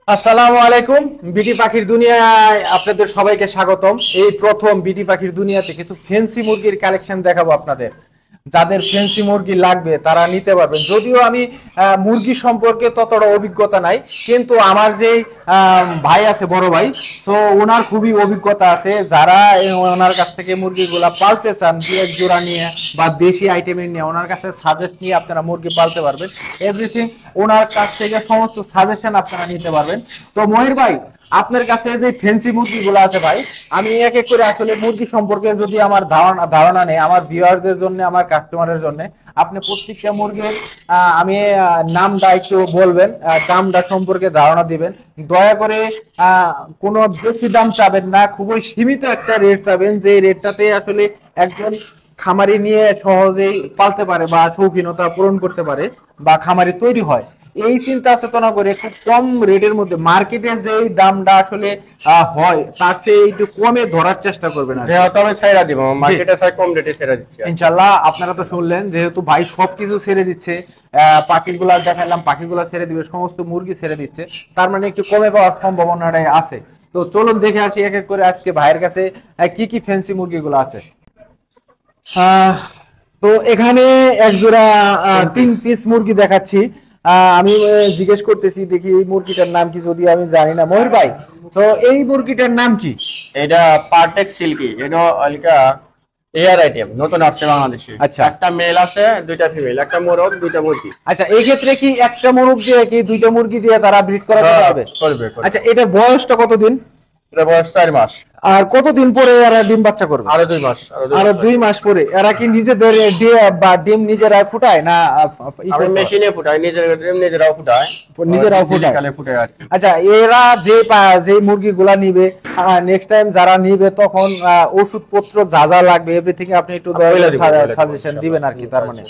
আসসালামু আলাইকুম। বিটি পাখির দুনিয়ায় আপনাদের সবাইকে স্বাগতম। এই প্রথম বিটি পাখির দুনিয়াতে কিছু ফেন্সি মুরগির কালেকশন দেখাবো আপনাদের। যাদের ফেন্সি মুরগি লাগবে তারা নিতে পারবেন। যদিও আমি মুরগি সম্পর্কে ততটা অভিজ্ঞতা নাই, কিন্তু আমার যে ভাই আছে, বড় ভাই, তো ওনার খুবই অভিজ্ঞতা আছে। যারা ওনার কাছ থেকে মুরগিগুলা পালতে চান, দু এক জোড়া নিয়ে বা বেশি আইটেমের নিয়ে ওনার কাছে সাজেস্ট নিয়ে আপনারা মুরগি পালতে পারবেন। এভরিথিং ওনার কাছ থেকে সমস্ত সাজেশন আপনারা নিতে পারবেন। তো মহির ভাই, আপনার কাছে যে ফেন্সি মুরগিগুলো আছে ভাই, আমি এক এক করে আসলে মুরগি সম্পর্কে যদি আমার ধারণা নেই, আমার ভিউয়ারদের জন্য, আমার কাস্টমারের জন্য, আপনি প্রত্যেকটা মুরগির আমি নামটা একটু বলবেন, দামটা সম্পর্কে ধারণা দিবেন। দয়া করে কোনো বেশি দাম চাবেন না, খুবই সীমিত একটা রেট চাবেন, যে রেটটাতে আসলে একজন খামারি নিয়ে সহজেই পালতে পারে বা শৌখিনতা পূরণ করতে পারে বা খামারি তৈরি হয়। এই চিন্তা চেতনা করে খুব কম রেটের মধ্যে মার্কেটে যে দামটা আসলে হয় তার চেয়ে একটু কমে ধরার চেষ্টা করবেন। যেহেতু আমি ছেড়ে দিব মার্কেটে চাই কম রেটে ছেড়ে দিচ্ছি ইনশাল্লাহ আপনারা তো শুনলেন, যেহেতু ভাই সবকিছু ছেড়ে দিচ্ছে, পাখিগুলা দেখালাম, পাখিগুলা ছেড়ে দিবে, সমস্ত মুরগি ছেড়ে দিচ্ছে, তার মানে একটু কমে পাওয়ার সম্ভাবনাটাই আছে। তো চলুন দেখে আসি এক এক করে আজকে ভাইয়ের কাছে কি কি ফ্যান্সি মুরগিগুলো আছে। তো এখানে এক জোড়া 3 পিস মুরগি দেখাচ্ছি। আমি জিজ্ঞেস করতেছি, দেখি এই মুরগিটার নাম কি, যদি আমি জানি না। ময়ূর ভাই, তো এই মুরগিটার নাম কি? এটা পার্টেক্স সিল্কি, এটা আলকা এয়ার আইটেম, নতুন আসছে বাংলাদেশে। আচ্ছা, একটা মেল আছে, দুইটা ফিমেল, একটা মোরগ, দুইটা মুরগি। আচ্ছা, এই ক্ষেত্রে কি একটা মোরগ দিয়ে কি দুইটা মুরগি দিয়ে তারা ব্রিড করাতে পারবে? করবে। আচ্ছা, এটার বয়সটা কতদিন? এটা বয়স 4 মাস। আর কতদিন পরে এরা ডিম বাচ্চা করবে? আরো 2 মাস। আরো 2 মাস পরে। এরা কি নিজেদের ডিম নিজেরাই ফুটায় না আমি মেশিনে ফুটাই, নিজেরাও ফুটায়। ফুটায় আর কি। আচ্ছা, এরা যে মুরগিগুলা নিবে, নেক্সট টাইম যারা নিবে তখন ওষুধপত্র যা যা লাগবে এভরিথিং আপনি একটু সাজেশন দিবেন আর কি, তার মানে।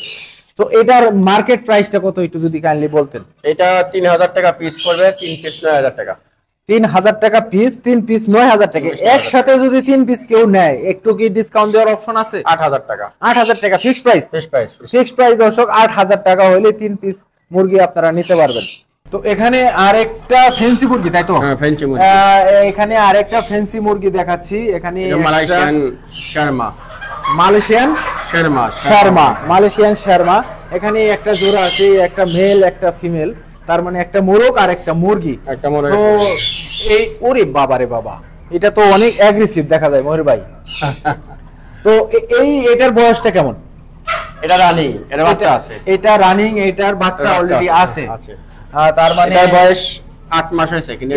তো এটার মার্কেট প্রাইসটা কত একটু যদি কাইন্ডলি বলতেন। এটা 3000 টাকা পিস পড়বে, 3 পিস 9000 টাকা। 3000 টাকা পিস, 3 পিস 9000 টাকা। একসাথে যদি 3 পিস কেউ নেয়, একটু কি ডিসকাউন্ট দেওয়ার অপশন আছে? 8000 টাকা। 8000 টাকা ফিক্স প্রাইস। ফিক্স প্রাইস দর্শক, 8000 টাকা হলে 3 পিস মুরগি আপনারা নিতে পারবেন। তো এখানে আরেকটা ফেন্সি মুরগি, তাই তো? হ্যাঁ, ফেন্সি মুরগি। এখানে আরেকটা ফেন্সি মুরগি দেখাচ্ছি। এখানে মালয়েশিয়ান শর্মা। মালয়েশিয়ান শর্মা। এখানে একটা জোড়া আছে, একটা মেল একটা ফিমেল, তার মানে একটা মোরগ আর একটা মুরগি। তো এই, ওরে বাবা রে বাবা, এটা তো অনেক অ্যাগ্রেসিভ দেখা যায় মহির ভাই। তো এটার বয়সটা কেমন? এটা রানিং, এর বাচ্চা আছে। এটা রানিং, এটার বাচ্চা অলরেডি আছে। তার মানে বয়স 8 মাস হয়েছে, কিন্তু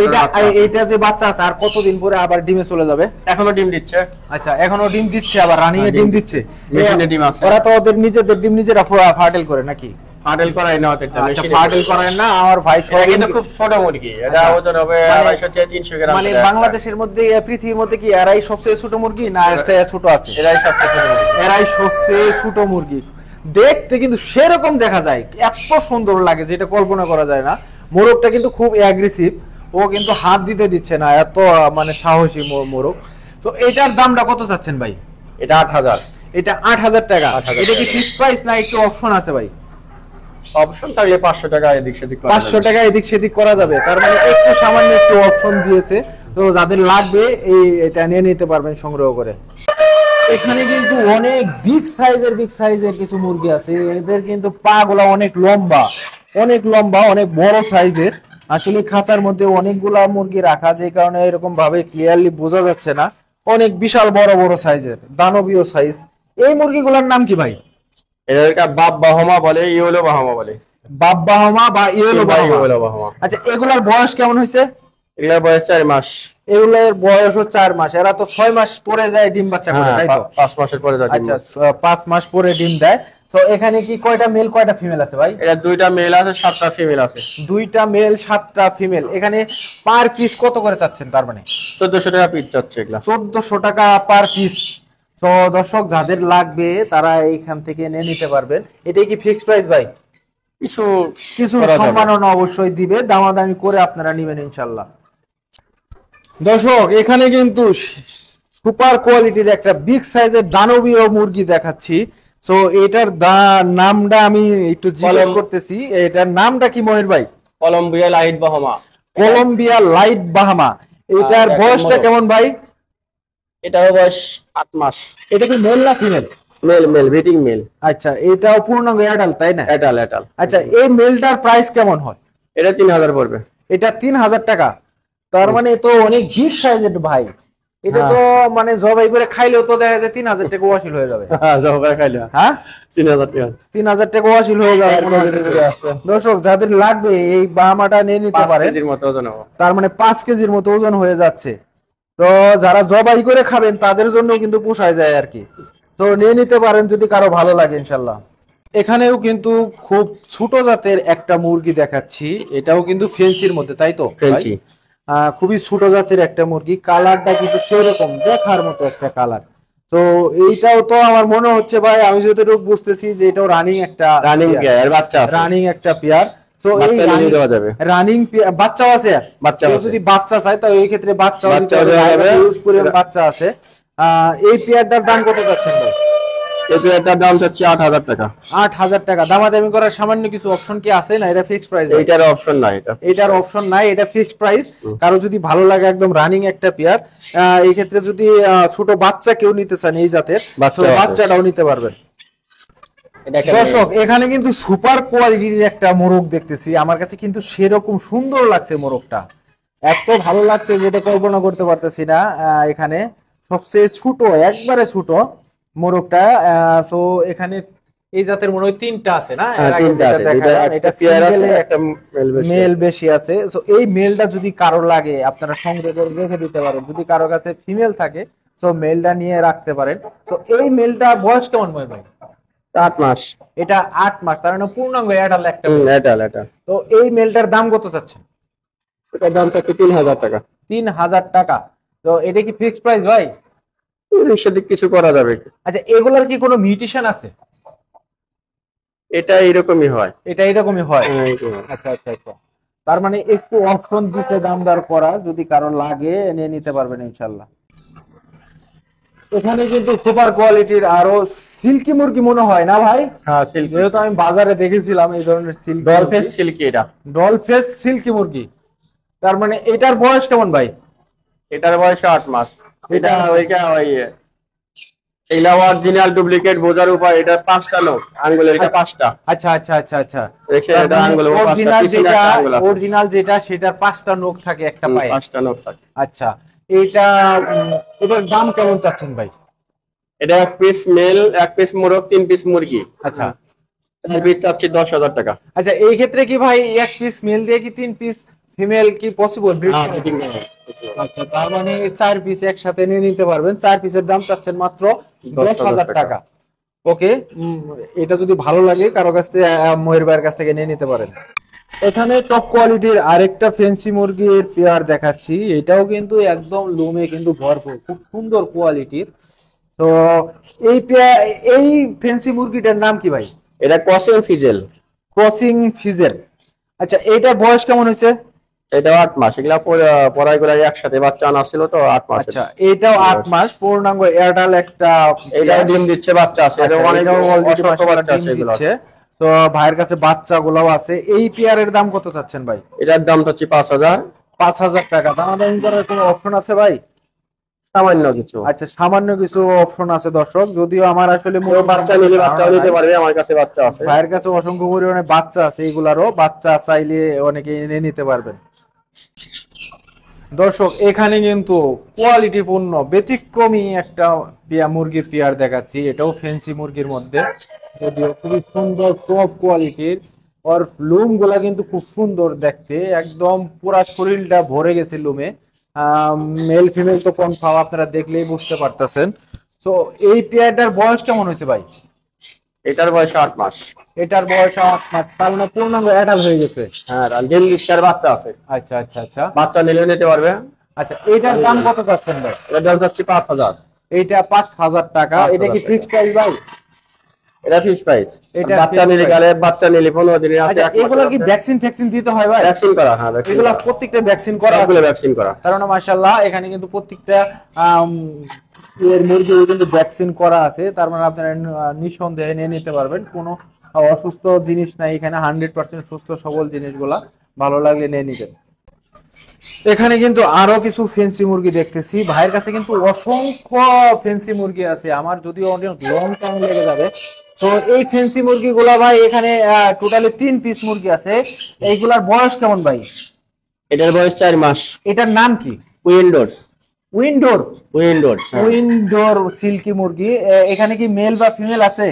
এটা যে বাচ্চা আছে আর কতদিন পরে আবার ডিমে চলে যাবে? এখনো ডিম দিচ্ছে। আচ্ছা, এখনো ডিম দিচ্ছে, আবার রানিং এ ডিম দিচ্ছে। মেশিনে ডিম আছে। ওরা তো ওদের নিজেদের ডিম নিজেরা ফাটেল করে নাকি? ফাটেল করায় না, ওদের মেশিনে ফাটেল করায় না। আমার ভাই সব কিন্তু খুব ছোট মুরগি, এটা ওজন হবে 250 থেকে 300 গ্রাম। মানে বাংলাদেশের মধ্যে, পৃথিবীর মধ্যে কি এরাই সবচেয়ে ছোট মুরগি, না এর চেয়ে ছোট আছে? এরাই সবচেয়ে ছোট মুরগি। এরাই সবচেয়ে ছোট মুরগি। দেখতে কিন্তু সেরকম দেখা যায়, এত সুন্দর লাগে যেটা কল্পনা করা যায় না। মোরগটা কিন্তু খুব অ্যাগ্রেসিভ, ও কিন্তু হাত দিচ্ছে না, এত মানে সাহসী মোরগ। তো এটার দামটা কত চাচ্ছেন ভাই? এটা 8000। এটা 8000 টাকা। এটা কি ফিক্স প্রাইস না একটু অপশন আছে ভাই? অপশন থাকলে 500 টাকা এদিক সেদিক করা যাবে। 500 টাকা এদিক সেদিক করা যাবে, তার মানে একটু সামান্য একটু অপশন দিয়েছে। তো যাদের লাগবে এটা নিয়ে নিতে পারবেন সংগ্রহ করে। এখানে কিন্তু অনেক বিগ সাইজের কিছু মুরগি আছে। এদের কিন্তু পা গুলা অনেক লম্বা, অনেক বড় সাইজের। আসলে খাঁচার মধ্যে অনেকগুলা মুরগি রাখা, যে কারণে এরকম ভাবে ক্লিয়ারলি বোঝা যাচ্ছে না। অনেক বিশাল বড় সাইজের, দানবীয় সাইজ। এই মুরগিগুলোর নাম কি ভাই? এদেরকে বাপ বাহমা বলে, ইয়েলো বাহমা বলে। বাপ বাহমা বা ইয়েলো বাহমা। আচ্ছা, এগুলার বয়স কেমন হয়েছে? এগুলার বয়স 4 মাস। এগুলোর বয়সও 4 মাস। এরা তো 6 মাস পরে যায় ডিম বাচ্চা করে, তাই তো? 5 মাসের পরে যায়। আচ্ছা, 5 মাস পরে ডিম দেয়। তো এখানে কি কয়টা মেল কয়টা ফিমেল আছে ভাই? এটা 2টা মেল আছে, 7টা ফিমেল আছে। 2টা মেল 7টা ফিমেল। এখানে পার পিস কত করে চাচ্ছেন? তার মানে 1400 টাকা পিস চাচ্ছে এগুলা। 1400 টাকা পার পিস। তো দর্শক, যাদের লাগবে তারা এইখান থেকে নিয়ে নিতে পারবেন। এটাই কি ফিক্স প্রাইস ভাই? কিছু সম্মাননা অবশ্যই দিবে, দামাদামি করে আপনারা নেবেন ইনশাল্লাহ। দর্শক, এখানে কিন্তু সুপার কোয়ালিটির একটা বিগ সাইজের দানবীয় মুরগি দেখাচ্ছি। তো এটার নামটা আমি একটু জিজ্ঞেস করতেছি, এটার নামটা কি মনির ভাই? Columbia light Brahma. Columbia light Brahma, এটার এটা বয়সটা মোরগ। কেমন ভাই? এটার বয়স 8 মাস। এটা কি মেল না female? Male male breeding male. আচ্ছা, এটাও পূর্ণাঙ্গ অ্যাডাল্ট তাই না? এটাল এটাল। আচ্ছা, এই মেলটার প্রাইস কেমন হয়? এটা 3000 পড়বে। এটা 3000 টাকা। তার মানে তো অনেক বিগ সাইজের ভাই। এটা তো মানে জবাই করে খাইলেও তো দেখা যায় 3000 টাকা ওয়াসিল হয়ে যাবে। হ্যাঁ জবাই খাইলে হ্যাঁ 3000 টাকা। 3000 টাকা ওয়াসিল হয়ে যাবে মনে হয়। দর্শক যাদের লাগবে এই বাহামাটা নিয়ে নিতে 5 পারেন। কেজির মতো ওজন হবে। তার মানে 5 কেজির মতো ওজন হয়ে যাচ্ছে। তো যারা জবাই করে খাবেন তাদের জন্য কিন্তু পোষায় যায় আর কি। তো নিয়ে নিতে পারেন যদি কারো ভালো লাগে ইনশাল্লাহ। এখানেও কিন্তু খুব ছোট জাতের একটা মুরগি দেখাচ্ছি, এটাও কিন্তু ফেন্সির মধ্যে তাই তো ভাই? ফেন্সি। খুবই ছোট জাতের একটা মুরগি, কালারটা কিন্তু সেরকম দেখার মতো একটা কালার। তো এইটাও তো আমার মনে হচ্ছে ভাই, আমি যতটুকু বুঝতেছি যে এটাও রানিং একটা রানিং এর বাচ্চা আছে। রানিং একটা পেয়ার। তো এই বাচ্চা নিয়ে দেওয়া যাবে। রানিং বাচ্চাও আছে? বাচ্চাও কেউ আছে। যদি বাচ্চা চায় তাহলে এই ক্ষেত্রে বাচ্চাও দিতে বাচ্চাও হবে, দেওয়া যাবে। হিউজ পরিমাণ বাচ্চা আছে। এই পেয়ারটার দাম কত যাচ্ছেন ভাই? এটা এটার দাম হচ্ছে 8000 টাকা। 8000 টাকা। দামাদামি করার সামান্য কিছু অপশন কি আছে না এটা ফিক্সড প্রাইস? এইটার অপশন নাই। এটার অপশন নাই, এটা ফিক্সড প্রাইস। কারো যদি ভালো লাগে একদম রানিং একটা পেয়ার, এই ক্ষেত্রে যদি ছোট বাচ্চা কেউ নিতে চান এই জাতের, বাচ্চা তো আছে। বাচ্চাটাও নিতে পারবেন। এটা দর্শক এখানে কিন্তু সুপার কোয়ালিটির একটা মোরগ দেখতেছি, আমার কাছে কিন্তু সেরকম সুন্দর লাগছে মোরগটা, এত ভালো লাগছে যেটা কল্পনা করতে পারতেছি না। এখানে সবচেয়ে ছোট, একবারে ছোট মোরগটা। তো এখানে এই জাতের মনে হয় 3টা আছে না? এর আগে তিনটা যেটা আছে। দেখালাম, এটা এটা পেয়ার আছে, সিঙ্গেলে একটা মেল বেশি মেল আছে। বেশি আছে। তো এই মেলটা যদি কারো লাগে আপনারা সংগ্রহ করে রেখে দিতে পারেন। যদি কারো কাছে ফিমেল থাকে তো মেলটা নিয়ে রাখতে পারেন। তো এই মেলটা বয়স কেমন হয় ভাই? 8 মাস। এটা 8 মাস, তার মানে পূর্ণাঙ্গ অ্যাডাল্ট একটা male। এটাল এটা। তো এই মেলটার দাম কত চাচ্ছেন? এটার দাম হচ্ছে 3000 টাকা। 3000 টাকা। তো এটা কি ফিক্সড প্রাইস ভাই? সেদিক কিছু করা যাবে। আচ্ছা, এগুলার কি কোনো মিউটেশন আছে? এটা এরকমই হয়। এটা এরকমই হয়? হ্যাঁ, এরকমই হয়। আচ্ছা আচ্ছা আচ্ছা। তার মানে একটু অপশন দিতে দাম দর করা, যদি কারো লাগে নিয়ে নিতে পারবেন ইনশাল্লাহ। এখানে কিন্তু সুপার কোয়ালিটির আরো সিল্কি মুরগি মনে হয় না ভাই? হ্যাঁ সিল্ক। যেহেতু আমি বাজারে দেখেছিলাম এই ধরনের সিল্কি ডলফেস সিল্কি এটা। ডলফেস সিল্কি মুরগি। তার মানে এটার বয়স কেমন ভাই? এটার বয়স 8 মাস। এটা ওইটা ওই এগুলা অরিজিনাল ডুপ্লিকেট বোঝার উপায়। এটা 5টা লোক আঙ্গুলের, এটা 5টা। আচ্ছা আচ্ছা আচ্ছা আচ্ছা। দেখছেন এটা আঙ্গুলের 5টা, অরিজিনাল পিছনে যেটা, একটা আঙ্গুল আছে। অরিজিনাল যেটা সেটার 5টা নখ থাকে একটা পায়ে। 5টা লোক থাকে। আচ্ছা, এইটা এটার দাম কেমন চাচ্ছেন ভাই? এটা 1 পিস মেল, 1 পিস মোরগ, 3 পিস মুরগি। আচ্ছা তার পিস চাচ্ছি 10,000 টাকা। আচ্ছা, এই ক্ষেত্রে কি ভাই 1 পিস মেল দিয়ে কি 3 পিস ফিমেল কি পসিবল? হ্যাঁ, আচ্ছা, তার মানে 4 পিস একসাথে নিয়ে নিতে পারবেন। 4 পিসের দাম চাচ্ছেন মাত্র 10,000 টাকা। ওকে, এটা যদি ভালো লাগে কারো কাছ থেকে, মহের ভাইয়ের কাছ থেকে নিয়ে নিতে পারেন। এখানে টপ কোয়ালিটির আরেকটা ফেন্সি মুরগির পেয়ার দেখাচ্ছি, এটাও কিন্তু একদম লুমে কিন্তু ভরপুর, খুব সুন্দর কোয়ালিটির। তো এই এই ফেন্সি মুরগিটার নাম কি ভাই? এটা ক্রসিং ফিজেল। ক্রসিং ফিজেল। আচ্ছা, এইটার বয়স কেমন হয়েছে? এটা 8 মাস। এগুলা পড়াই করে একসাথে বাচ্চা আনা ছিল তো 8 মাস। আচ্ছা, এটাও 8 মাস, পূর্ণাঙ্গ এয়ারটাল একটা। এটাও ডিম দিচ্ছে, বাচ্চা আছে। আচ্ছা, এটা অনেক এটাও already অসংখ্য মাশাআল্লাহ বাচ্চা ডিম আছে এগুলো। দিচ্ছে। তো ভাইয়ের কাছে বাচ্চাগুলোও আছে। এই পেয়ারের দাম কত চাচ্ছেন ভাই? এটার দাম হচ্ছে 5000। 5000 টাকা। দামাদামি করার কোনো অপশন আছে ভাই? সামান্য কিছু। আচ্ছা, সামান্য কিছু অপশন আছে দর্শক, যদিও আমার আসলে কেউ বাচ্চা নিলে বাচ্চাও নিতে পারবে, আমার কাছে বাচ্চা আছে। ভাইয়ের কাছে অসংখ্য পরিমাণে বাচ্চা আছে, এগুলারও বাচ্চা চাইলে অনেকে এনে নিতে পারবেন। দর্শক এখানে কিন্তু কোয়ালিটি পূর্ণ ব্যতিক্রমী একটা মুরগির পেয়ার দেখাচ্ছি, এটাও ফেন্সি মুরগির মধ্যে, যদিও খুবই সুন্দর টপ কোয়ালিটির। ওর লুম গুলা কিন্তু খুব সুন্দর দেখতে, একদম পুরা শরীরটা ভরে গেছে লুমে। মেল ফিমেল তো কনফার্ম, আপনারা দেখলেই বুঝতে পারতেছেন। তো এই পেয়ারটার বয়স কেমন হয়েছে ভাই? এটার বয়স 8 মাস। এটার বয়স 8 মাস, তার মানে পূর্ণাঙ্গ অ্যাডাল্ট হয়ে গেছে। হ্যাঁ, ডিম দিচ্ছে আর বাচ্চা আছে। আচ্ছা আচ্ছা আচ্ছা বাচ্চা নিলেও নিতে পারবে। আচ্ছা, এটার দাম কত পাচ্ছেন ভাই? এটার দাম হচ্ছে 5000। এইটা 5000 টাকা। 5000 এটা কি টাকা। ফিক্সড প্রাইস ভাই? এটা ফিক্স প্রাইস। এটা বাচ্চা fixed নিলে price। গেলে বাচ্চা নিলে 15 দিনের আছে। আচ্ছা, এগুলা কি ভ্যাকসিন ট্যাকসিন দিতে হয় ভাই? ভ্যাকসিন করা? হ্যাঁ, ভ্যাকসিন এগুলা করা। প্রত্যেকটা ভ্যাকসিন করা আছে? সবগুলো ভ্যাকসিন করা। কারণ মাশাআল্লাহ এখানে কিন্তু প্রত্যেকটা এর মুরগি কিন্তু ভ্যাকসিন করা আছে, তার মানে আপনারা নিঃসন্দেহে নিয়ে নিতে পারবেন। কোনো অসুস্থ জিনিস নাই এখানে, 100% সুস্থ সবল জিনিসগুলা, ভালো লাগলে নিয়ে নিবেন। এখানে কিন্তু আরো কিছু ফেন্সি মুরগি দেখতেছি, ভাইয়ের কাছে কিন্তু অসংখ্য ফেন্সি মুরগি আছে, আমার যদিও অনেক লং টাইম লেগে যাবে। তো এই ফেন্সি মুরগিগুলা ভাই এখানে টোটালি 3 পিস মুরগি আছে, এইগুলার বয়স কেমন ভাই? এটার বয়স 4 মাস। এটার নাম কি? উইন্ডোর। উইন্ডোর। উইন্ডোর উইন্ডোর সিল্কি মুরগি। এখানে কি মেল বা ফিমেল আছে?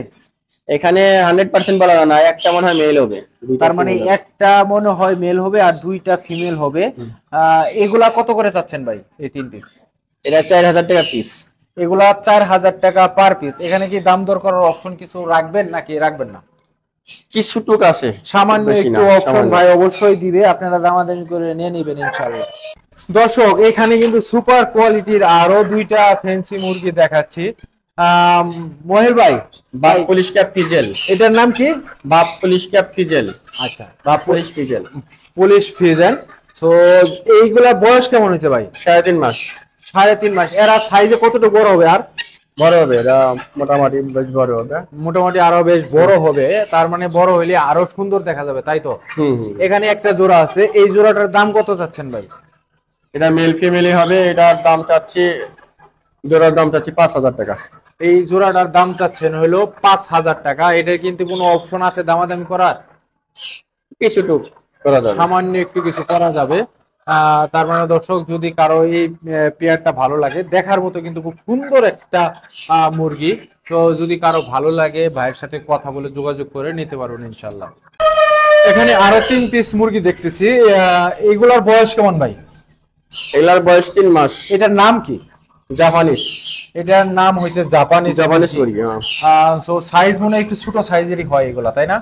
এখানে 100% বলা যায় না, একটা মনে হয় মেল হবে, তার মানে একটা মনে হয় মেল হবে আর 2টা ফিমেল হবে। এগুলা কত করে চাচ্ছেন ভাই এই 3 পিস? এটা 4000 টাকা পিস। এগুলা 4000 টাকা পার পিস। এখানে কি দাম দর করার অপশন কিছু রাখবেন নাকি রাখবেন না? কিছু টুক আছে, সামান্য বেশি একটু না, অপশন সামান্য। ভাই অবশ্যই দিবে, আপনারা দামাদামি করে নিয়ে নেবেন ইনশাআল্লাহ। দর্শক এখানে কিন্তু সুপার কোয়ালিটির আরো 2টা ফেন্সি মুরগি দেখাচ্ছি। মহের ভাই, বাপ পুলিশ ক্যাপ ফিজেল। এটার নাম কি? বাপ পুলিশ ক্যাপ ফিজেল। আচ্ছা, বাপ পুলিশ ফিজেল। Police Friesen. তো এইগুলা বয়স কেমন হয়েছে ভাই? 3.5 মাস। 3.5 মাস। এরা সাইজে কতটুকু বড় হবে? আর বড় হবে, এরা মোটামুটি বেশ বড় হবে। মোটামুটি আরো বেশ বড় হবে, তার মানে বড় হইলে আরো সুন্দর দেখা যাবে, তাই তো? হুম। এখানে একটা জোড়া আছে, এই জোড়াটার দাম কত চাচ্ছেন ভাই? এটা মেল ফিমেলই হবে, এটার দাম চাচ্ছি, জোড়ার দাম চাচ্ছি 5000 টাকা। এই জোড়াটার দাম চাচ্ছেন হলো 5000 টাকা। এটার কিন্তু কোনো অপশন আছে দামাদামি করার? কিছু টুক করা যাবে। সামান্য একটু কিছু করা যাবে। তার মানে দর্শক যদি কারো এই পেয়ারটা ভালো লাগে, দেখার মতো কিন্তু খুব সুন্দর একটা মুরগি। তো যদি কারো ভালো লাগে ভাইয়ের সাথে কথা বলে যোগাযোগ করে নিতে পারবেন ইনশাল্লাহ। এখানে আরো 3 পিস মুরগি দেখতেছি, এইগুলার বয়স কেমন ভাই? এগুলার বয়স 3 মাস। এটার নাম কি? জাপানিজ। এটার নাম হচ্ছে জাপানিজ জাপানিজ মুরগি। মুরগি, হ্যাঁ। সো সাইজ মনে হয় একটু ছোট সাইজেরই হয় এগুলা, তাই না?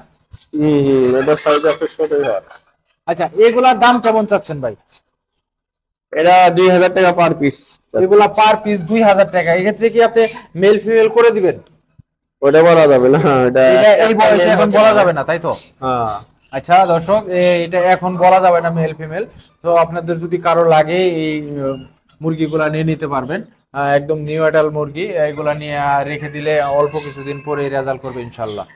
এটা সাইজ একটু ছোটই হয়। আচ্ছা, এগুলার দাম কেমন চাচ্ছেন ভাই? এটা 2000 টাকা পার পিস। এগুলা পার পিস 2000 টাকা। এক্ষেত্রে কি আপনি মেল ফিমেল করে দিবেন? ওটা বলা যাবে না, এটা এটা এই বয়সে এখন বলা যাবে না, তাই তো? হ্যাঁ। আচ্ছা দর্শক, এটা এখন বলা যাবে না মেল ফিমেল। তো আপনাদের যদি কারো লাগে এই মুরগিগুলা নিয়ে নিতে পারবেন। একদম নিউ অ্যাডাল মুরগি, এগুলা নিয়ে রেখে দিলে অল্প কিছুদিন পরে রেজাল্ট করবে ইনশাল্লাহ।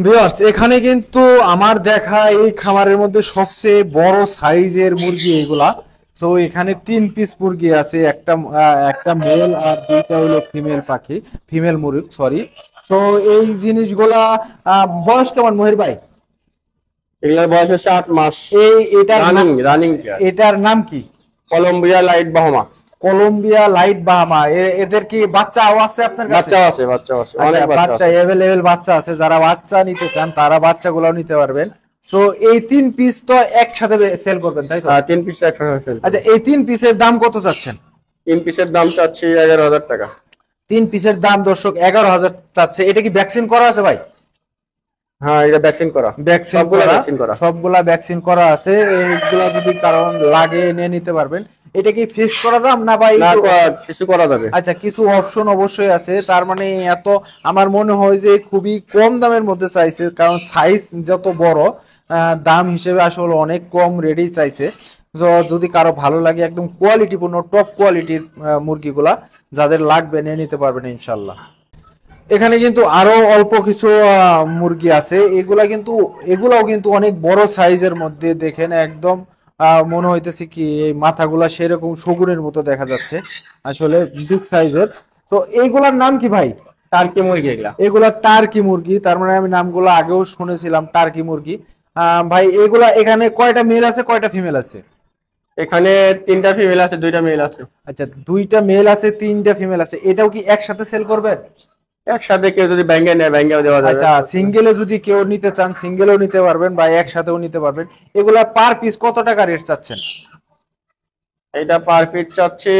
ভিউয়ার্স, এখানে কিন্তু আমার দেখা এই খামারের মধ্যে সবচেয়ে বড় সাইজের মুরগি এগুলা। তো এখানে 3 পিস মুরগি আছে, একটা মেল আর 2টা হলো ফিমেল পাখি, ফিমেল মুরগ সরি। তো এই জিনিসগুলা বয়স কেমন মহির ভাই? এগুলার বয়স হচ্ছে 8 মাস। এটার রানিং নাম- রানিং এটার নাম কি? Columbia light Brahma. Columbia light Brahma. এদের কি বাচ্চাও আছে আপনার কাছে? বাচ্চা আছে, বাচ্চা আছে, অনেক আচ্ছা, বাচ্চা বাচ্চা আছে। অ্যাভেলেবেল বাচ্চা আছে, যারা বাচ্চা নিতে চান তারা বাচ্চাগুলোও নিতে পারবেন। তো এই 3 পিস তো একসাথে সেল করবেন, তাই তো? হ্যাঁ, 3 পিস একসাথে। আচ্ছা, এই 3 পিসের দাম কত চাচ্ছেন? 3 পিসের দাম চাচ্ছি 11000 টাকা। 3 পিসের দাম দর্শক 11000 চাচ্ছে। এটা কি ভ্যাকসিন করা আছে ভাই? হ্যাঁ, এটা ভ্যাকসিন করা। ভ্যাকসিন সবগুলো করা, ভ্যাকসিন করা। সবগুলা ভ্যাকসিন করা আছে। এইগুলা যদি কারণ লাগে নিয়ে নিতে পারবেন। এটা কি ফিক্স করা দাম না ভাই? না, কিছু করা যাবে। আচ্ছা, কিছু অপশন অবশ্যই আছে। তার মানে এত আমার মনে হয় যে খুবই কম দামের মধ্যে চাইছে, কারণ সাইজ যত বড়, দাম হিসেবে আসলে অনেক কম রেডি চাইছে। তো যদি কারো ভালো লাগে একদম কোয়ালিটিপূর্ণ টপ কোয়ালিটির মুরগিগুলা যাদের লাগবে নিয়ে নিতে পারবেন ইনশাল্লাহ। এখানে কিন্তু আরো অল্প কিছু মুরগি আছে, এগুলাও কিন্তু অনেক বড় সাইজের মধ্যে। দেখেন একদম মনে হইতেছে কি এই মাথাগুলা সেরকম শগুনের মতো দেখা যাচ্ছে, আসলে বিগ সাইজের। তো এইগুলার নাম কি ভাই? টার্কি মুরগি এগুলা। এগুলা টার্কি মুরগি। তার মানে আমি নামগুলো আগেও শুনেছিলাম, টার্কি মুরগি। ভাই এগুলা এখানে কয়টা মেল আছে কয়টা ফিমেল আছে? এখানে 3টা ফিমেল আছে, 2টা মেল আছে। আচ্ছা, 2টা মেল আছে 3টা ফিমেল আছে। এটাও কি একসাথে সেল করবেন? একসাথে কেউ যদি ব্যাঙ্গে নেয় ব্যাঙ্গেও দেওয়া যাবে। আচ্ছা, সিঙ্গেলে যদি কেউ নিতে চান সিঙ্গেলও নিতে পারবেন বা একসাথেও নিতে পারবেন। এগুলা পার পিস কত টাকা রেট চাচ্ছেন? এটা পার পিস চাচ্ছে,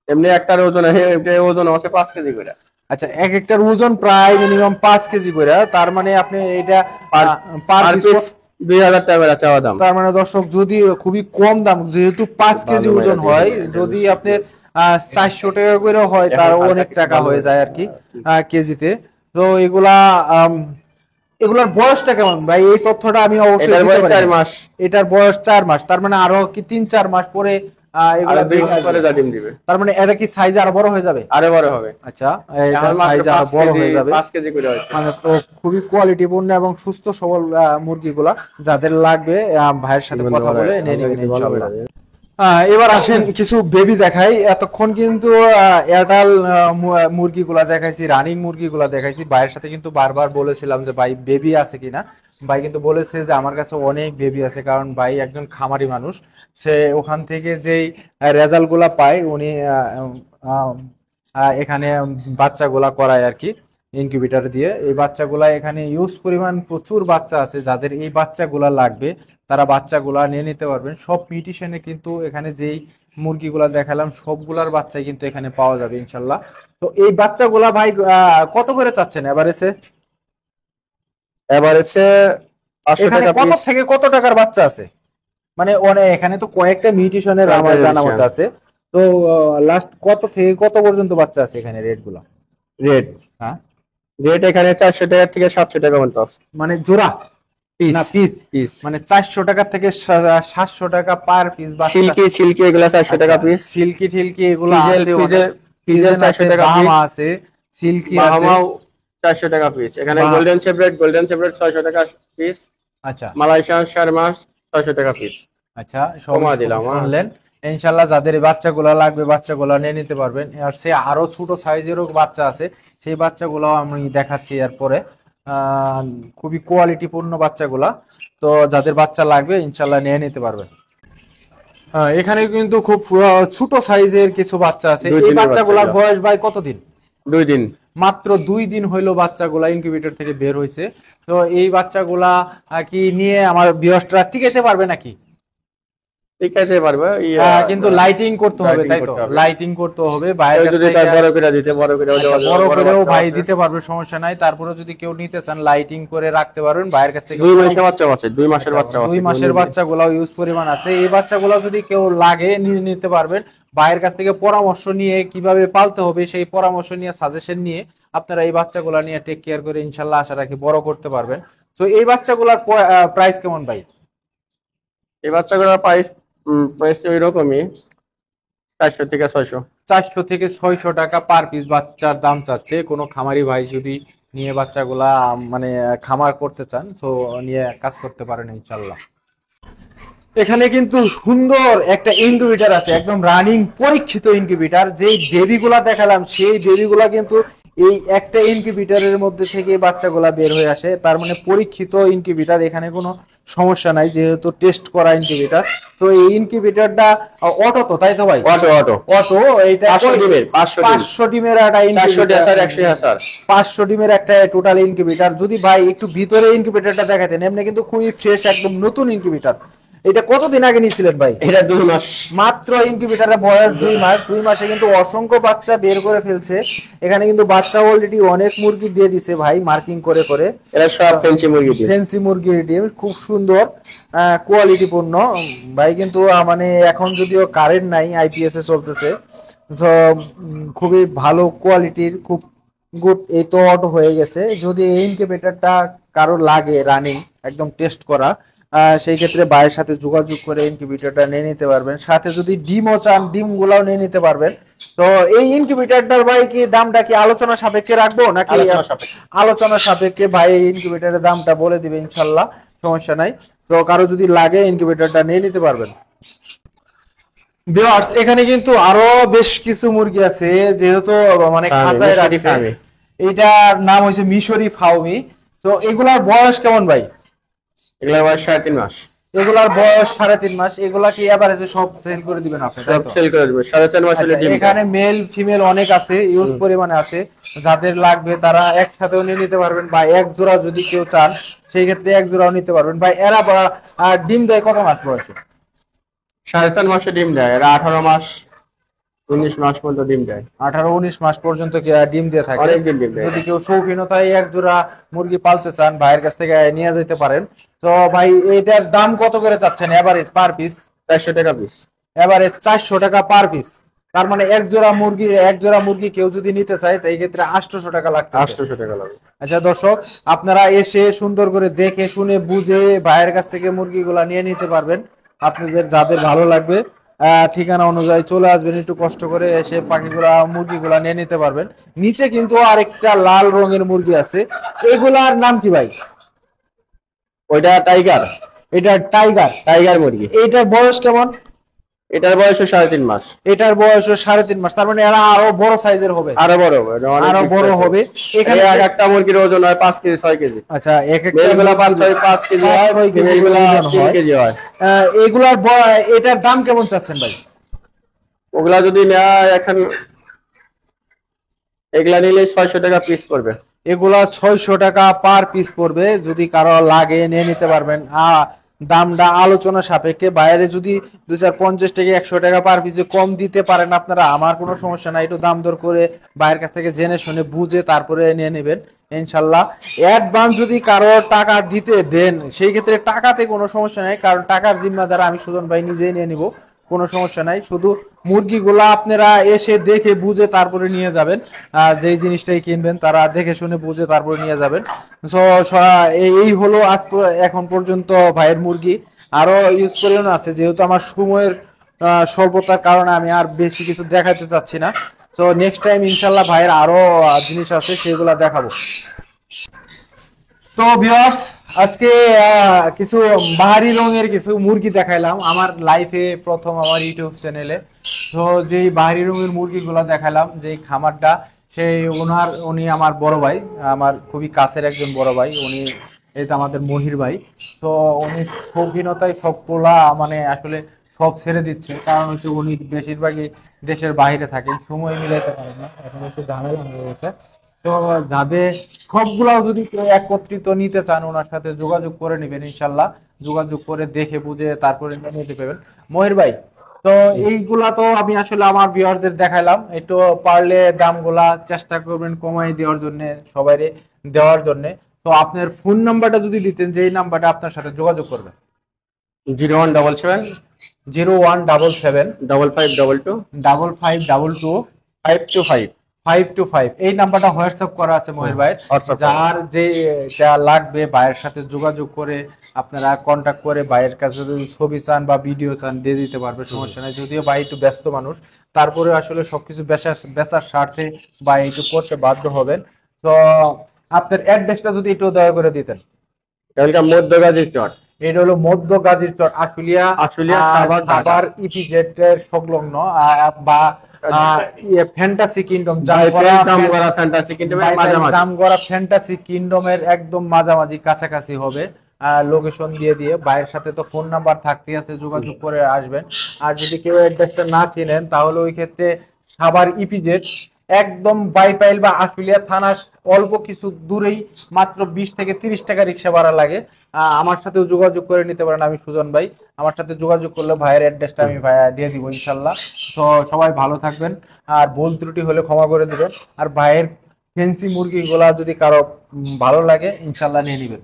এমনি একটার ওজন, এটা ওজন আছে 5 কেজি করে। আচ্ছা, এক একটার ওজন প্রায় মিনিমাম 5 কেজি করে। তার মানে আপনি এটা পার পার পিস, পিস 2000 টাকা করে চাওয়া দাম। তার মানে দর্শক যদি খুবই কম দাম, যেহেতু 5 কেজি ভালো ওজন ভালো হয়, ভালো যদি ভালো। আপনি 400 টাকা করে হয় তার এখন অনেক কিছু টাকা ভালো হয়ে হয়। যায় আর কি কেজিতে। তো এগুলার বয়সটা কেমন ভাই? এই তথ্যটা আমি অবশ্যই এটার দিতে বয়স পারি 4 না। মাস। এটার বয়স 4 মাস, তার মানে আরো কি 3-4 মাস পরে এগুলা আর 2 মাস পরে যা ডিম দিবে। তার মানে এটা কি সাইজ আরো বড় হয়ে যাবে? আরো বড় হবে। আচ্ছা, এটা এখন মাত্র সাইজ আরো 5 বড় কেজি হয়ে যাবে। 5 কেজি করে হয়েছে। মানে তো খুবই কোয়ালিটিপূর্ণ এবং সুস্থ সবল মুরগিগুলা, যাদের লাগবে ভাইয়ের সাথে কথা বলে নিয়ে নেবেন ইনশাআল্লাহ। এবার আসেন কিছু বেবি দেখাই। এতক্ষণ কিন্তু এয়ারটাল মুরগিগুলা দেখাইছি, রানিং মুরগিগুলা দেখাইছি। ভাইয়ের সাথে কিন্তু বারবার বলেছিলাম যে ভাই বেবি আছে কিনা। ভাই কিন্তু বলেছে যে আমার কাছে অনেক বেবি আছে, কারণ ভাই একজন খামারি মানুষ। সে ওখান থেকে যেই রেজাল্ট গুলা পায় উনি এখানে বাচ্চাগুলা করায় আর কি, ইনকিউবেটর দিয়ে। এই বাচ্চাগুলা এখানে ইউজ পরিমাণ প্রচুর বাচ্চা আছে, যাদের এই বাচ্চাগুলা লাগবে তারা বাচ্চাগুলা নিয়ে নিতে পারবেন। সব মিউটেশনে কিন্তু এখানে যেই মুরগিগুলা দেখালাম সবগুলার বাচ্চাই কিন্তু এখানে পাওয়া যাবে ইনশাল্লাহ। তো এই বাচ্চাগুলা ভাই কত করে চাচ্ছেন এভারেজে? এভারেজে 500 এখানে টাকা কত পিস। থেকে কত টাকার বাচ্চা আছে? মানে অনেক, এখানে তো কয়েকটা মিউটেশনের আমার জানা মতো আছে। তো লাস্ট কত থেকে কত পর্যন্ত বাচ্চা আছে এখানে রেট গুলা? রেট হ্যাঁ, রেট এখানে 400 টাকা থেকে 700 টাকা পর্যন্ত আছে। মানে জোড়া পিস না পিস? পিস মানে 400 টাকা থেকে 700 টাকা পার পিস বাচ্চা। সিল্কি সিল্কি এগুলা 400 টাকা পিস। সিল্কি টিল্কি এগুলো ফিজেল আছে, ফিজেল ফিজেল 400 টাকা পিস। বাহামা আছে, সিল্কি আছে। বাহামাও 400 টাকা পিস। এখানে গোল্ডেন শেপরেট 600 টাকা পিস। আচ্ছা মালয়েশিয়ান শারমাস 600 টাকা পিস। আচ্ছা, কমা দিলাম। শুনলেন। ইনশাল্লাহ যাদের এই বাচ্চাগুলো লাগবে বাচ্চাগুলো নিয়ে নিতে পারবেন। আর সে আরো ছোট সাইজেরও বাচ্চা আছে, সেই বাচ্চাগুলো আমি দেখাচ্ছি এরপরে। খুবই কোয়ালিটিপূর্ণ বাচ্চাগুলা, তো যাদের বাচ্চা লাগবে ইনশাল্লাহ নিয়ে নিতে পারবেন। এখানে কিন্তু খুব ছোট সাইজের কিছু বাচ্চা আছে। 2 এই দিনের বাচ্চাগুলোর বাচ্চা। বয়স ভাই কতদিন? 2 দিন। মাত্র 2 দিন হইলো বাচ্চাগুলা ইনকিউবেটর থেকে বের হয়েছে। তো এই বাচ্চাগুলা কি নিয়ে আমার ভিউয়ার্সরা টিকাইতে পারবে নাকি? ঠিক আছে পারবে। কিন্তু লাইটিং করতে হবে, তাই তো? লাইটিং করতে হবে। বাইরে যদি তার বড় করে দিতে বড় করে বড় করেও ভাই দিতে পারবে, সমস্যা নাই। তারপরে যদি কেউ নিতে চান লাইটিং করে রাখতে পারবেন বাইরের কাছ থেকে। 2 মাসের বাচ্চা আছে, 2 মাসের বাচ্চা আছে। 2 মাসের বাচ্চাগুলো ইউজ পরিমাণ আছে। এই বাচ্চাগুলো যদি কেউ লাগে নিয়ে নিতে পারবেন। বাইরের কাছ থেকে পরামর্শ নিয়ে কিভাবে পালতে হবে সেই পরামর্শ নিয়ে, সাজেশন নিয়ে আপনারা এই বাচ্চাগুলো নিয়ে টেক কেয়ার করে ইনশাল্লাহ আশা রাখি বড় করতে পারবেন। তো এই বাচ্চাগুলোর প্রাইস কেমন ভাই? এই বাচ্চাগুলোর প্রাইস ওই রকমই 400 থেকে 600। 400 থেকে 600 টাকা পার পিস বাচ্চার দাম চাচ্ছে কোনো খামারি ভাই। যদি নিয়ে বাচ্চাগুলা মানে খামার করতে চান তো নিয়ে কাজ করতে পারেন ইনশাল্লাহ। এখানে কিন্তু সুন্দর একটা ইনকিউবেটর আছে, একদম রানিং পরীক্ষিত ইনকিউবেটর। যেই বেবিগুলা দেখালাম সেই বেবিগুলা কিন্তু এই একটা ইনকিউবেটরের মধ্যে থেকে বাচ্চাগুলা বের হয়ে আসে। তার মানে পরীক্ষিত ইনকিউবেটর, এখানে কোনো সমস্যা নাই যেহেতু টেস্ট করা ইনকিউবেটর। তো এই ইনকিউবেটরটা অটো তো, তাই তো ভাই? Auto auto auto. এইটা 500 ডিমের 500 ডিমের একটা 400 ডেসার 100 হাজার 500 ডিমের একটা টোটাল ইনকিউবেটর। যদি ভাই একটু ভিতরে ইনকিউবেটরটা দেখাতেন, এমনি কিন্তু খুবই ফ্রেশ একদম নতুন ইনকিউবেটর। এটা কতদিন আগে নিয়েছিলেন ভাই? এটা 2 মাস মাত্র। ইনকিউবেটরের বয়স 2 মাস। 2 মাসে কিন্তু অসংখ্য বাচ্চা বের করে ফেলছে। এখানে কিন্তু বাচ্চা অলরেডি অনেক মুরগি দিয়ে দিছে ভাই, মার্কিং করে করে। এটা সব ফেন্সি মুরগি ডিম। ফেন্সি মুরগির ডিম, খুব সুন্দর কোয়ালিটিপূর্ণ ভাই। কিন্তু মানে এখন যদিও কারেন্ট নাই, আইপিএস এ চলতেছে, তো খুবই ভালো কোয়ালিটির, খুব গুড। এই তো অটো হয়ে গেছে। যদি এই ইনকিউবেটরটা কারো লাগে রানিং একদম টেস্ট করা, সেই ক্ষেত্রে ভাইয়ের সাথে যোগাযোগ করে ইনকিউবেটরটা নিয়ে নিতে পারবেন। সাথে যদি ডিমও চান ডিম গুলাও নিয়ে নিতে পারবেন। তো এই ইনকিউবেটরটার ভাই কি দামটা কি আলোচনা সাপেক্ষে রাখবো নাকি? আলোচনা সাপেক্ষে ভাই এই ইনকিউবেটরের দামটা বলে দিবে ইনশাল্লাহ, সমস্যা নাই। তো কারো যদি লাগে ইনকিউবেটরটা নিয়ে নিতে পারবেন। ভিউয়ার্স এখানে কিন্তু আরো বেশ কিছু মুরগি আছে, যেহেতু মানে খাঁচায় রাখছে। এটার নাম হচ্ছে মিশরি ফাউমি। তো এগুলার বয়স কেমন ভাই? এগুলোর বয়স 3.5 মাস। এগুলার বয়স 3.5 মাস। এগুলা কি এভারেজে সব সেল করে দিবেন আপনি? সব সেল করে দিবে। 4.5 মাস হলে ডিম। এখানে মেল ফিমেল অনেক আছে, ইউজ পরিমাণে আছে। যাদের লাগবে তারা একসাথেও নিয়ে নিতে পারবেন, বা এক জোড়া যদি কেউ চান সেই ক্ষেত্রে এক জোড়াও নিতে পারবেন ভাই। এরা ডিম দেয় কত মাস বয়সে? 4.5 মাসে ডিম দেয়। এরা 18 মাস 19 মাস পর্যন্ত ডিম দেয়। 18-19 মাস পর্যন্ত ডিম দিয়ে থাকে। অনেকদিন ডিম দেয়। যদি কেউ শৌখিনতায় এক জোড়া মুরগি পালতে চান ভাইয়ের কাছ থেকে নিয়ে যেতে পারেন। তো ভাই এটার দাম কত করে চাচ্ছেন এভারেজ পার পিস? 400 টাকা পিস। এভারেজ 400 টাকা পার পিস। তার মানে এক জোড়া মুরগি কেউ যদি নিতে চায় এই ক্ষেত্রে 800 টাকা লাগবে। 800 টাকা লাগবে। আচ্ছা দর্শক, আপনারা এসে সুন্দর করে দেখে শুনে বুঝে ভাইয়ের কাছ থেকে মুরগিগুলা নিয়ে নিতে পারবেন। আপনাদের যাদের ভালো লাগবে ঠিকানা অনুযায়ী চলে আসবেন, একটু কষ্ট করে এসে মুরগিগুলা নিয়ে নিতে পারবেন। নিচে কিন্তু আরেকটা লাল রঙের মুরগি আছে, এগুলার নাম কি ভাই? ওইটা টাইগার, এটা টাইগার। টাইগার মুরগি। এটার বয়স কেমন? এটার বয়স 3.5 মাস। এটার বয়স 3.5 মাস, তার মানে এরা আরো বড় সাইজের হবে, আরো বড় হবে, এটা অনেক আরো big বড় size হবে। এখানে এখানে একটা মুরগির ওজন হয় 5 কেজি 6 কেজি। আচ্ছা, এক একটা মেলগুলা 5 কেজি হয়, 5-6 কেজি ফিমেলগুলা ওজন 3 হয়। কেজি হয়। এটার দাম কেমন চাচ্ছেন ভাই? ওগুলা যদি নেয় এখন, এগুলা নিলে 600 টাকা পিস পড়বে। এগুলা 600 টাকা পার পিস পড়বে, যদি কারো লাগে নিয়ে নিতে পারবেন। দামটা আলোচনা সাপেক্ষে, বাইরে যদি 250 থেকে 100 টাকা পার পিসে কম দিতে পারেন আপনারা, আমার কোনো সমস্যা নাই, একটু দাম দর করে বাইরের কাছ থেকে জেনে শুনে বুঝে তারপরে নিয়ে নেবেন ইনশাল্লাহ। অ্যাডভান্স যদি কারো টাকা দিতে দেন, সেই ক্ষেত্রে টাকাতে কোনো সমস্যা নাই, কারণ টাকার জিম্মাদার আমি সুজন ভাই নিজেই নিয়ে নিব, কোনো সমস্যা নাই। শুধু মুরগিগুলা আপনারা এসে দেখে বুঝে তারপরে নিয়ে যাবেন, যেই জিনিসটাই কিনবেন তারা দেখে শুনে বুঝে তারপরে নিয়ে যাবেন। তো এই হলো এখন পর্যন্ত ভাইয়ের মুরগি। আরো ইউজ করেও আছে, যেহেতু আমার সময়ের স্বল্পতার কারণে আমি আর বেশি কিছু দেখাতে চাচ্ছি না। তো নেক্সট টাইম ইনশাল্লাহ ভাইয়ের আরো জিনিস আছে, সেগুলা দেখাবো। তো ভিউয়ার্স, আজকে কিছু বাহারি রঙের কিছু মুরগি দেখাইলাম আমার লাইফে প্রথম আমার ইউটিউব চ্যানেলে। তো যেই বাহারি রঙের মুরগিগুলো দেখালাম, যেই খামারটা, উনি আমার বড় ভাই, আমার খুবই কাছের একজন বড় ভাই উনি, এই তো আমাদের মহির ভাই। তো উনি শৌখিনতায় সবগুলা মানে আসলে সব ছেড়ে দিচ্ছে, কারণ হচ্ছে উনি বেশিরভাগই দেশের বাইরে থাকেন, সময় মিলাইতে পারেন না, এখন একটু ঝামেলা হয়ে গেছে। তো যাদের সবগুলাও যদি কেউ একত্রিত নিতে চান, ওনার সাথে যোগাযোগ করে নেবেন ইনশাল্লাহ, যোগাযোগ করে দেখে বুঝে তারপরে নিতে পারবেন। মহির ভাই, তো এইগুলা তো আমি আসলে আমার ভিউয়ারদের দেখাইলাম, একটু পারলে দামগুলা চেষ্টা করবেন কমাই দেওয়ার জন্য, সবাইরে দেওয়ার জন্য। তো আপনার ফোন নাম্বারটা যদি দিতেন, যেই নাম্বারটা আপনার সাথে যোগাযোগ করবে। 0177 0177 5522 5522 525। 525, এই নাম্বারটা হোয়াটসঅ্যাপ করা আছে মহির ভাই। WhatsApp করা। যার যা লাগবে ভাইয়ের সাথে যোগাযোগ করে আপনারা কন্টাক্ট করে ভাইয়ের কাছে যদি ছবি চান বা ভিডিও চান দিয়ে দিতে পারবে, সমস্যা নাই। যদিও ভাই একটু ব্যস্ত মানুষ, তারপরে আসলে সবকিছু বেচার স্বার্থে ভাই একটু করতে বাধ্য হবেন। তো আপনার অ্যাড্রেসটা যদি একটু দয়া করে দিতেন। এখানকার মধ্যগাজীর চর। এটা হলো মধ্য গাজীর চর, আশুলিয়া আশুলিয়া সাভার ঢাকা। সাভার ইপিজেড এর সংলগ্ন, বা ফ্যান্টাসি কিংডম, জামগড়া ফ্যান্টাসি কিংডমের মাঝামাঝি। জামগড়া ফ্যান্টাসি কিংডমের একদম মাঝামাঝি কাছাকাছি হবে। লোকেশন দিয়ে ভাইয়ের সাথে তো ফোন নাম্বার থাকতে আছে, যোগাযোগ করে আসবেন। আর যদি কেউ অ্যাড্রেসটা না চিনেন, তাহলে ওই ক্ষেত্রে সাভার ইপিজেড একদম বাইপাইল বা আশুলিয়া থানার অল্প কিছু দূরেই, মাত্র 20 থেকে 30 টাকা রিক্সা ভাড়া লাগে। আমার সাথেও যোগাযোগ করে নিতে পারেন, আমি সুজন ভাই, আমার সাথে যোগাযোগ করলে ভাইয়ের অ্যাড্রেসটা আমি দিয়ে দিব ইনশাল্লাহ। তো সবাই ভালো থাকবেন, আর ভুল ত্রুটি হলে ক্ষমা করে দিবেন। আর ভাইয়ের ফেন্সি মুরগিগুলা যদি কারো ভালো লাগে ইনশাল্লাহ নিয়ে নিবেন।